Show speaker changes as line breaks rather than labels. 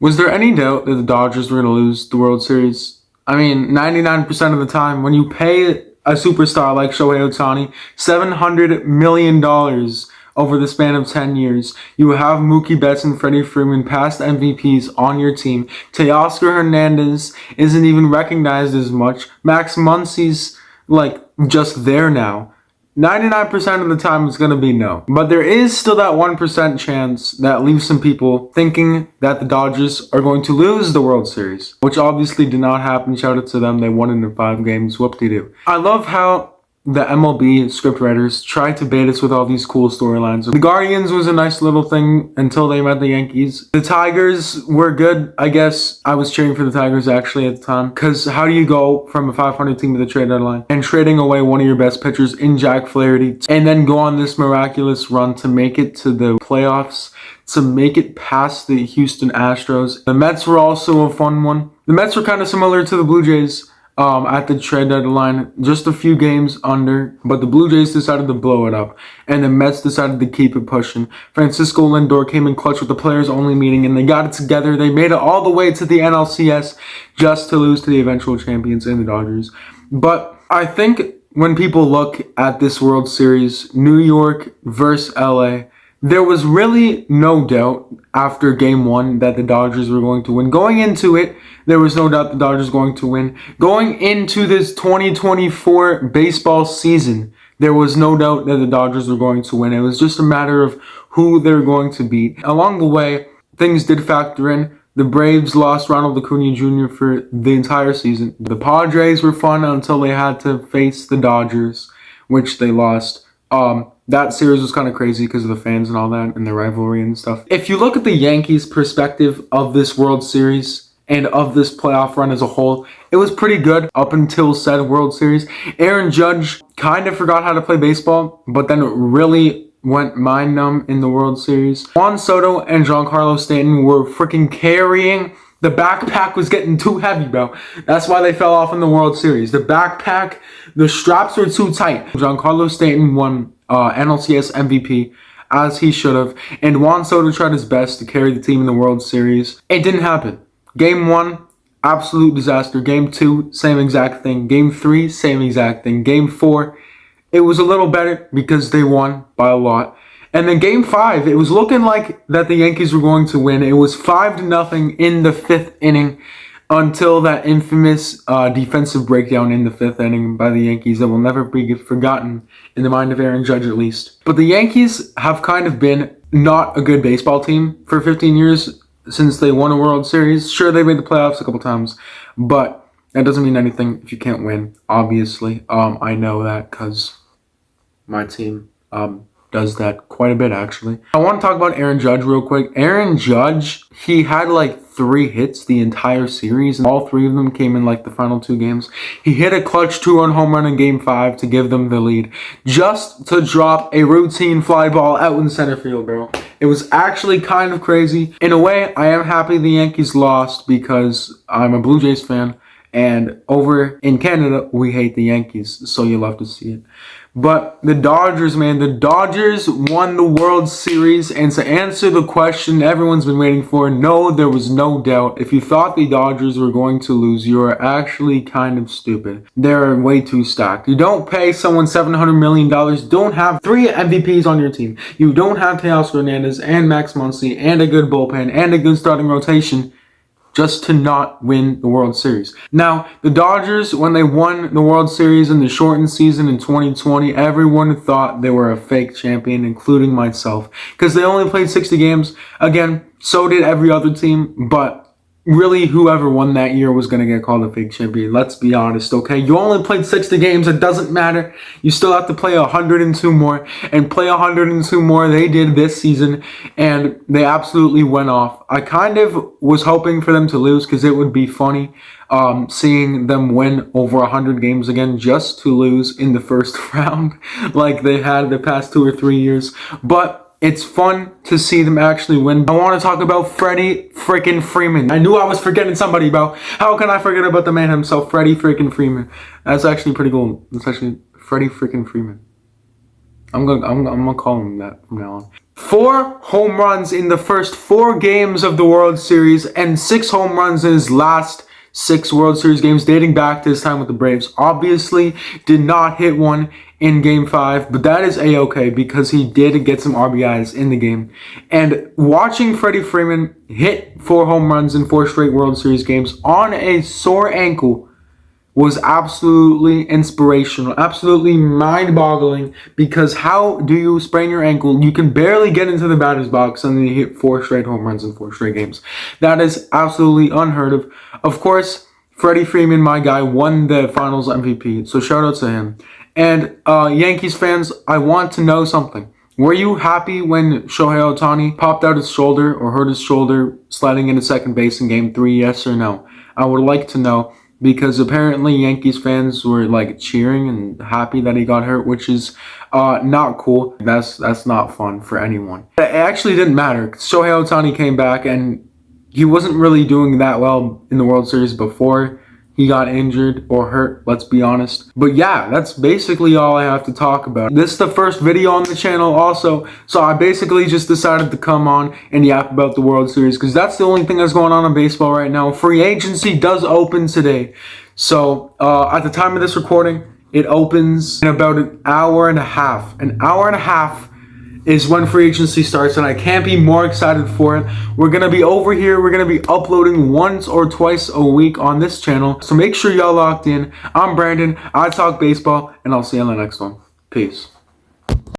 Was there any doubt that the Dodgers were going to lose the World Series? I mean, 99% of the time, when you pay a superstar like Shohei Ohtani $700 million over the span of 10 years, you have Mookie Betts and Freddie Freeman, past MVPs, on your team. Teoscar Hernandez isn't even recognized as much. Max Muncy's just there now. 99% of the time it's going to be no. But there is still that 1% chance that leaves some people thinking that the Dodgers are going to lose the World Series, which obviously did not happen. Shout out to them. They won it in 5 games. Whoop-de-doo. I love how the MLB scriptwriters tried to bait us with all these cool storylines. The Guardians was a nice little thing until they met the Yankees. The Tigers were good, I guess. I was cheering for the Tigers actually at the time. Because how do you go from a 500 team to the trade deadline and trading away one of your best pitchers in Jack Flaherty and then go on this miraculous run to make it to the playoffs, to make it past the Houston Astros? The Mets were also a fun one. The Mets were kind of similar to the Blue Jays at the trade deadline, just a few games under, but the Blue Jays decided to blow it up, and the Mets decided to keep it pushing. Francisco Lindor came in clutch with the players-only meeting, and they got it together. They made it all the way to the NLCS just to lose to the eventual champions in the Dodgers. But I think when people look at this World Series, New York versus LA, there was really no doubt after Game 1 that the Dodgers were going to win. Going into it, there was no doubt the Dodgers were going to win. Going into this 2024 baseball season, there was no doubt that the Dodgers were going to win. It was just a matter of who they're going to beat. Along the way, things did factor in. The Braves lost Ronald Acuna Jr. for the entire season. The Padres were fun until they had to face the Dodgers, which they lost. That series was kind of crazy because of the fans and all that and the rivalry and stuff. If you look at the Yankees' perspective of this World Series and of this playoff run as a whole, it was pretty good up until said World Series. Aaron Judge kind of forgot how to play baseball, but then really went mind numb in the World Series. Juan Soto and Giancarlo Stanton were freaking carrying. The backpack was getting too heavy, bro. That's why they fell off in the World Series. The backpack, the straps were too tight. Giancarlo Stanton won NLCS MVP, as he should have. And Juan Soto tried his best to carry the team in the World Series. It didn't happen. Game 1, absolute disaster. Game 2, same exact thing. Game 3, same exact thing. Game 4, it was a little better because they won by a lot. And then Game 5, it was looking like that the Yankees were going to win. It was 5-0 in the 5th inning until that infamous defensive breakdown in the 5th inning by the Yankees that will never be forgotten in the mind of Aaron Judge, at least. But the Yankees have kind of been not a good baseball team for 15 years since they won a World Series. Sure, they made the playoffs a couple times, but that doesn't mean anything if you can't win, obviously. I know that because my team does that quite a bit, actually. I want to talk about Aaron Judge real quick. Aaron Judge, he had 3 hits the entire series, and all 3 of them came in the final 2 games. He hit a clutch 2-run home run in Game 5 to give them the lead, just to drop a routine fly ball out in center field, bro. It was actually kind of crazy. In a way, I am happy the Yankees lost because I'm a Blue Jays fan, and over in Canada, we hate the Yankees, so you love to see it. But the Dodgers, man, the Dodgers won the World Series. And to answer the question everyone's been waiting for, no, there was no doubt. If you thought the Dodgers were going to lose, you are actually kind of stupid. They're way too stacked. You don't pay someone $700 million. Don't have 3 MVPs on your team. You don't have Teoscar Hernandez and Max Muncy and a good bullpen and a good starting rotation just to not win the World Series. Now, the Dodgers, when they won the World Series in the shortened season in 2020, everyone thought they were a fake champion, including myself, because they only played 60 games. Again, so did every other team, but really, whoever won that year was going to get called a fake champion. Let's be honest, okay? You only played 60 games. It doesn't matter. You still have to play 102 more. And play 102 more they did this season. And they absolutely went off. I kind of was hoping for them to lose because it would be funny seeing them win over 100 games again just to lose in the first round like they had the past 2 or 3 years. But it's fun to see them actually win. I want to talk about Freddie freaking Freeman. I knew I was forgetting somebody, bro. How can I forget about the man himself, Freddie freaking Freeman? That's actually pretty cool. It's actually Freddie freaking Freeman. I'm gonna call him that from now on. 4 home runs in the first 4 games of the World Series and 6 home runs in his last 6 World Series games dating back to his time with the Braves. Obviously, did not hit one in Game 5, but that is A-okay because he did get some RBIs in the game. And watching Freddie Freeman hit 4 home runs in 4 straight World Series games on a sore ankle was absolutely inspirational, absolutely mind-boggling, because how do you sprain your ankle? You can barely get into the batter's box and then you hit 4 straight home runs in 4 straight games. That is absolutely unheard of. Of course, Freddie Freeman, my guy, won the Finals MVP, so shout out to him. And Yankees fans, I want to know something. Were you happy when Shohei Ohtani popped out his shoulder or hurt his shoulder sliding into second base in Game 3, yes or no? I would like to know, because apparently Yankees fans were like cheering and happy that he got hurt, which is not cool. That's not fun for anyone. It actually didn't matter. Shohei Ohtani came back and he wasn't really doing that well in the World Series before he got injured or hurt, let's be honest. But yeah, that's basically all I have to talk about. This is the first video on the channel also, so I basically just decided to come on and yap about the World Series because that's the only thing that's going on in baseball right now. Free agency does open today. So at the time of this recording, it opens in about an hour and a half. An hour and a half is when free agency starts, and I can't be more excited for it. We're gonna be over here, we're gonna be uploading once or twice a week on this channel, so make sure y'all locked in. I'm Brandon, I talk baseball, and I'll see you on the next one. Peace.